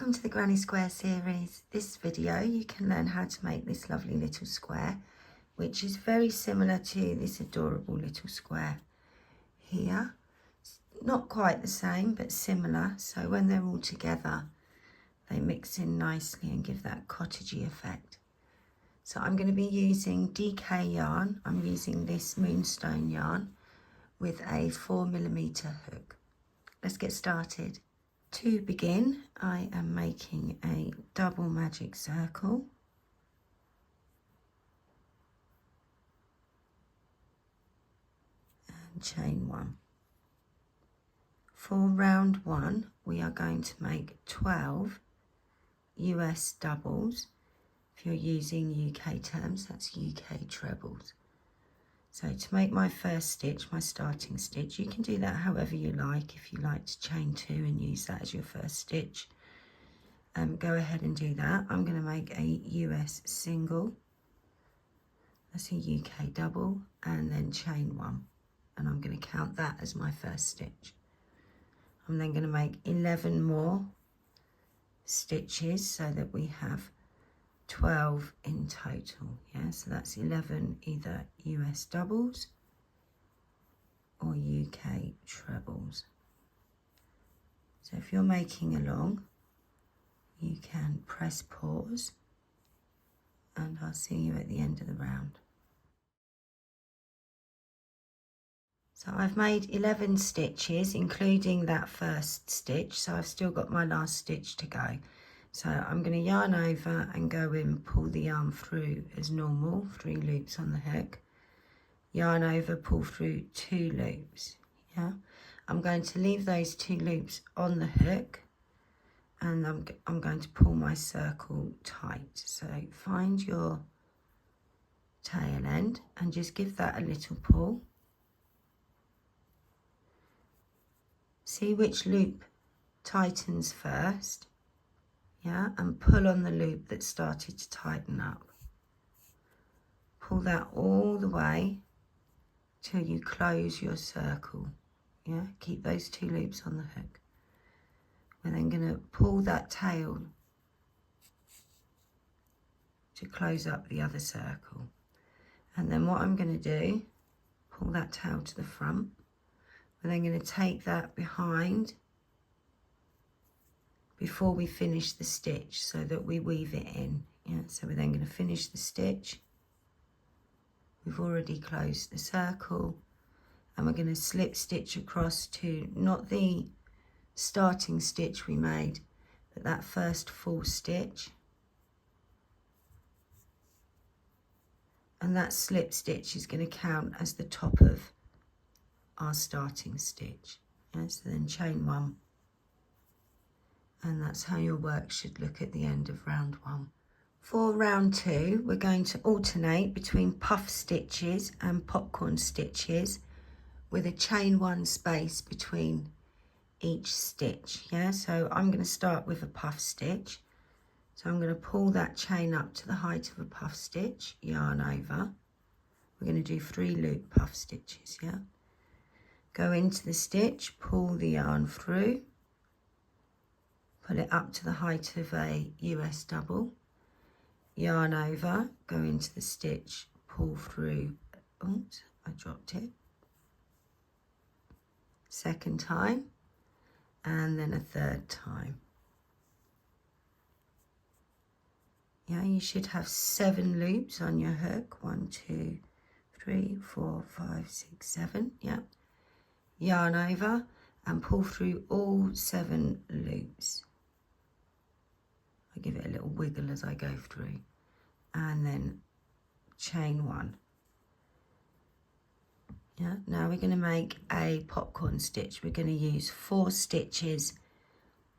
Welcome to the Granny Square series. This video you can learn how to make this lovely little square, which is very similar to this adorable little square here. It's not quite the same but similar, so when they're all together they mix in nicely and give that cottagey effect. So I'm going to be using DK yarn. I'm using this Moonstone yarn with a 4mm hook. Let's get started. To begin, I am making a double magic circle and chain one. For round one, we are going to make 12 US doubles. If you're using UK terms, that's UK trebles. So to make my first stitch, my starting stitch, you can do that however you like. If you like to chain two and use that as your first stitch, go ahead and do that. I'm going to make a US single, that's a UK double, and then chain one, and I'm going to count that as my first stitch. I'm then going to make 11 more stitches so that we have 12 in total. Yeah, so that's 11 either US doubles or UK trebles. So if you're making along, you can press pause and I'll see you at the end of the round. So I've made 11 stitches, including that first stitch, so I've still got my last stitch to go. So I'm going to yarn over and go in, pull the yarn through as normal, 3 loops on the hook, yarn over, pull through 2 loops. Yeah, I'm going to leave those 2 loops on the hook, and I'm going to pull my circle tight. So find your tail end and just give that a little pull. See which loop tightens first. Yeah, and pull on the loop that started to tighten up. Pull that all the way till you close your circle. Yeah, keep those 2 loops on the hook. We're then going to pull that tail to close up the other circle. And then what I'm going to do, pull that tail to the front. We're then going to take that behind before we finish the stitch so that we weave it in. Yeah, so we're then going to finish the stitch. We've already closed the circle, and we're going to slip stitch across to not the starting stitch we made, but that first full stitch. And that slip stitch is going to count as the top of our starting stitch. Yeah, so then chain one. And that's how your work should look at the end of round one. For round two, we're going to alternate between puff stitches and popcorn stitches with a chain one space between each stitch. Yeah, so I'm going to start with a puff stitch. So I'm going to pull that chain up to the height of a puff stitch, yarn over. We're going to do 3 loop puff stitches. Yeah, go into the stitch, pull the yarn through, pull it up to the height of a US double, yarn over, go into the stitch, pull through, oops, I dropped it, second time, and then a third time. Yeah, you should have 7 loops on your hook, 1, 2, 3, 4, 5, 6, 7, yeah. Yarn over and pull through all 7 loops. I give it a little wiggle as I go through, and then chain one. Yeah, now we're going to make a popcorn stitch. We're going to use 4 stitches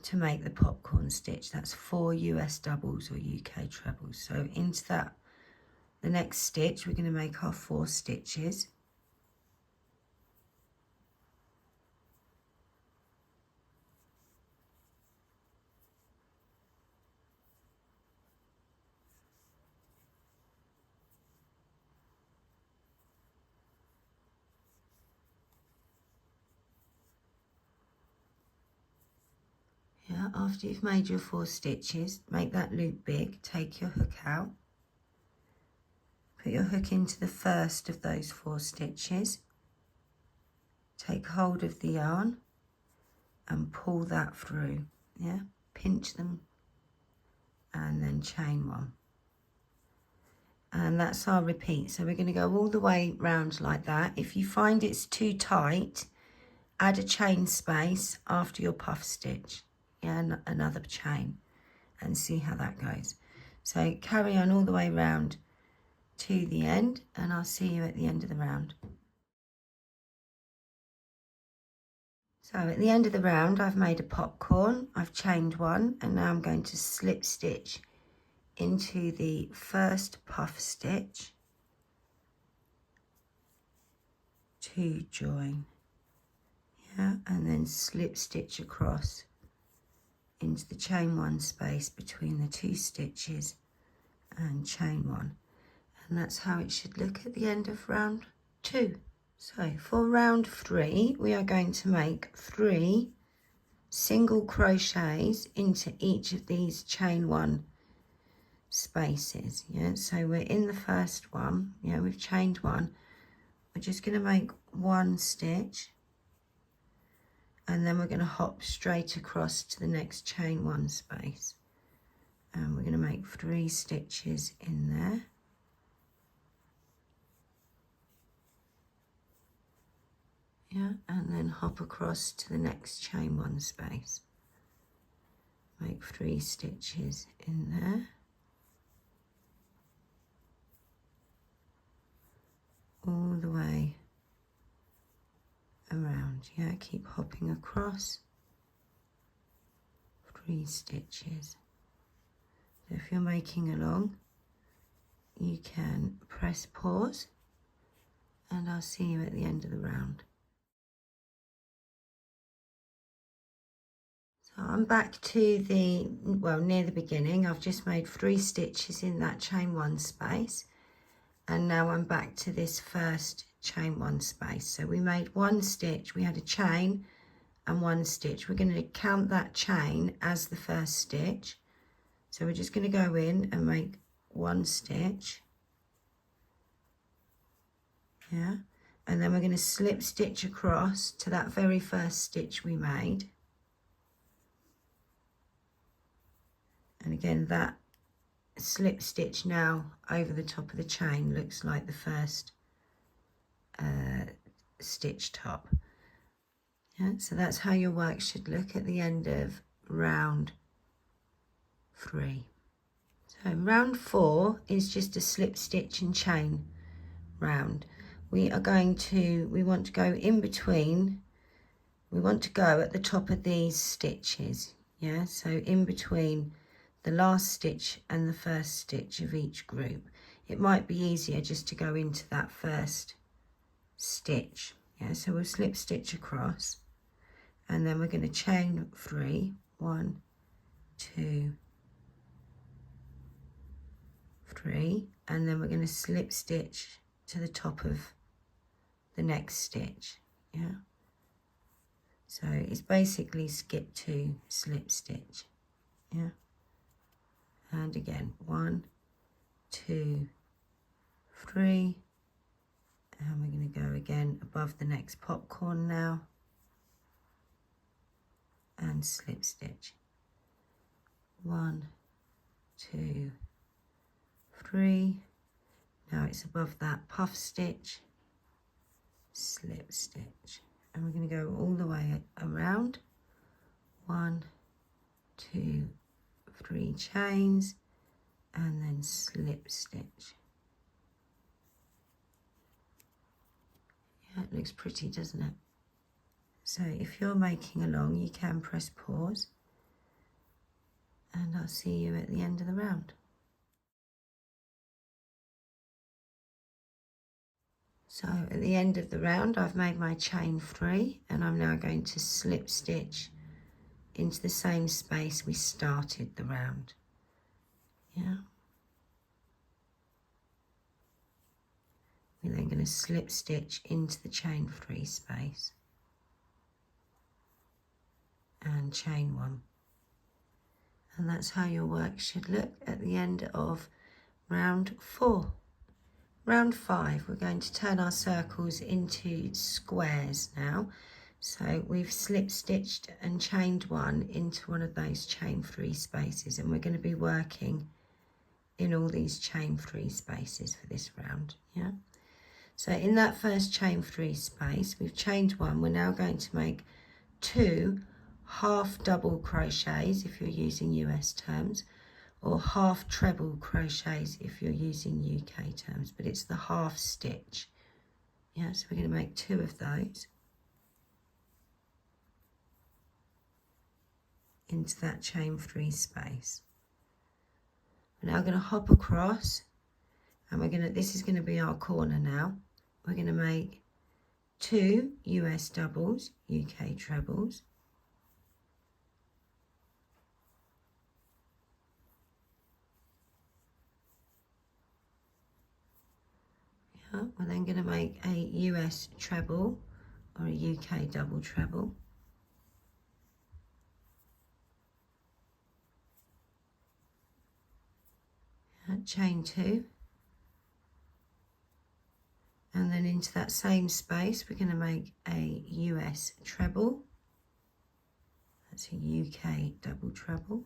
to make the popcorn stitch. That's 4 US doubles or UK trebles. So into that, the next stitch, we're going to make our 4 stitches. Yeah, after you've made your 4 stitches, make that loop big, take your hook out, put your hook into the first of those 4 stitches, take hold of the yarn and pull that through, yeah, pinch them and then chain 1. And that's our repeat. So we're going to go all the way round like that. If you find it's too tight, add a chain space after your puff stitch, yeah, another chain, and see how that goes. So carry on all the way round to the end, and I'll see you at the end of the round. So at the end of the round, I've made a popcorn, I've chained 1, and now I'm going to slip stitch into the first puff stitch to join, yeah, and then slip stitch across into the chain 1 space between the 2 stitches and chain 1, and that's how it should look at the end of round 2. So for round 3, we are going to make 3 single crochets into each of these chain 1 spaces, yeah. So we're in the first one, yeah, we've chained 1. We're just going to make 1 stitch, and then we're going to hop straight across to the next chain 1 space, and we're going to make 3 stitches in there, yeah, and then hop across to the next chain 1 space, make 3 stitches in there, all the way around, yeah, keep hopping across, 3 stitches. So if you're making along, you can press pause, and I'll see you at the end of the round. So I'm back to the, well, near the beginning. I've just made 3 stitches in that chain 1 space, and now I'm back to this first chain 1 space. So we made 1 stitch, we had a chain and 1 stitch. We're going to count that chain as the first stitch. So we're just going to go in and make 1 stitch, yeah, and then we're going to slip stitch across to that very first stitch we made. And again, that slip stitch now over the top of the chain looks like the first stitch top. Yeah, so that's how your work should look at the end of round 3. So round 4 is just a slip stitch and chain round. We want to go in between, we want to go at the top of these stitches, yeah, so in between the last stitch and the first stitch of each group. It might be easier just to go into that first stitch, yeah, so we'll slip stitch across, and then we're going to chain 3, 1, 2, 3, and then we're going to slip stitch to the top of the next stitch, yeah. So it's basically skip 2, slip stitch, yeah. And again, 1, 2, 3, and we're going to go again above the next popcorn now, and slip stitch, 1, 2, 3. Now it's above that puff stitch, slip stitch, and we're going to go all the way around, 1, 2, 3 chains, and then slip stitch. Yeah, it looks pretty, doesn't it? So if you're making along, you can press pause, and I'll see you at the end of the round. So at the end of the round, I've made my chain 3, and I'm now going to slip stitch into the same space we started the round, yeah. We're then going to slip stitch into the chain 3 space and chain 1, And that's how your work should look at the end of round 4. Round 5, we're going to turn our circles into squares now. So we've slip stitched and chained 1 into one of those chain 3 spaces, and we're going to be working in all these chain 3 spaces for this round. Yeah. So in that first chain 3 space, we've chained 1. We're now going to make 2 half double crochets if you're using US terms, or half treble crochets if you're using UK terms, but it's the half stitch. Yeah, so we're going to make 2 of those into that chain 3 space. We're now going to hop across, and this is going to be our corner now. We're going to make 2 US doubles, UK trebles. Yeah, we're then going to make a US treble or a UK double treble. Chain 2, and then into that same space we're going to make a US treble. That's a UK double treble.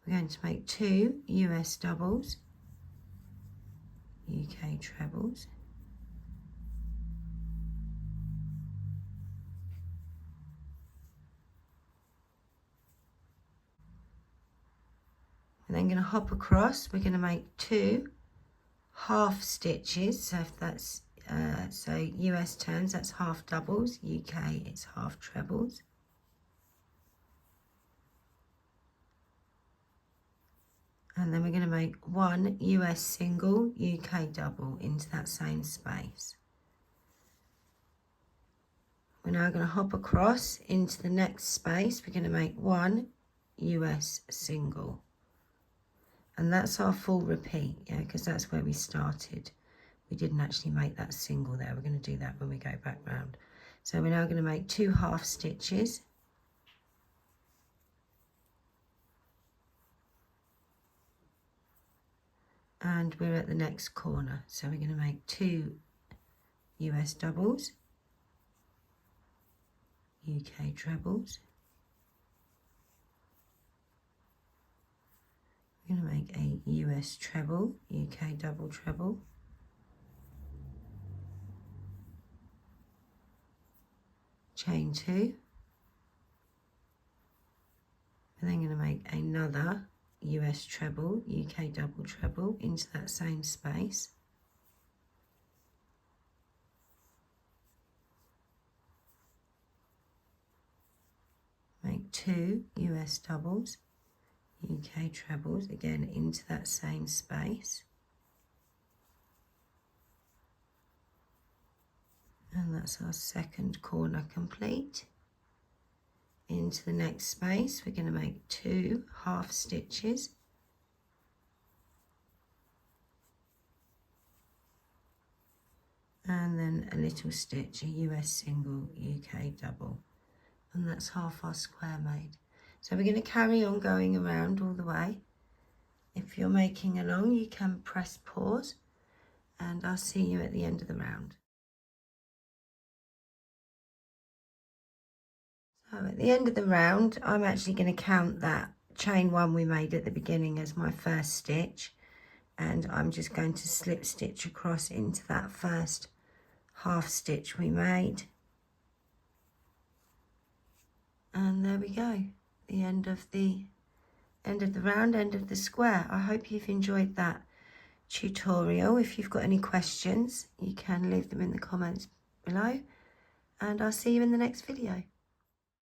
We're going to make 2 US doubles, UK trebles. We're then going to hop across. We're going to make 2 half stitches. So if that's so US terms, that's half doubles. UK, it's half trebles. And then we're going to make 1 US single, UK double into that same space. We're now going to hop across into the next space. We're going to make 1 US single. And that's our full repeat, yeah, because that's where we started. We didn't actually make that single there. We're going to do that when we go back round. So we're now going to make 2 half stitches. And we're at the next corner. So we're going to make 2 US doubles, UK trebles. We're going to make a US treble, UK double treble. Chain 2. We're then going to make another US treble, UK double treble into that same space. Make 2 US doubles, UK trebles again into that same space. And that's our second corner complete. Into the next space, we're going to make 2 half stitches. And then a little stitch, a US single, UK double. And that's half our square made. So we're going to carry on going around all the way. If you're making along, you can press pause, and I'll see you at the end of the round. So at the end of the round, I'm actually going to count that chain 1 we made at the beginning as my first stitch, and I'm just going to slip stitch across into that first half stitch we made. And there we go, the end of the round, end of the square. I hope you've enjoyed that tutorial. If you've got any questions, you can leave them in the comments below, and I'll see you in the next video.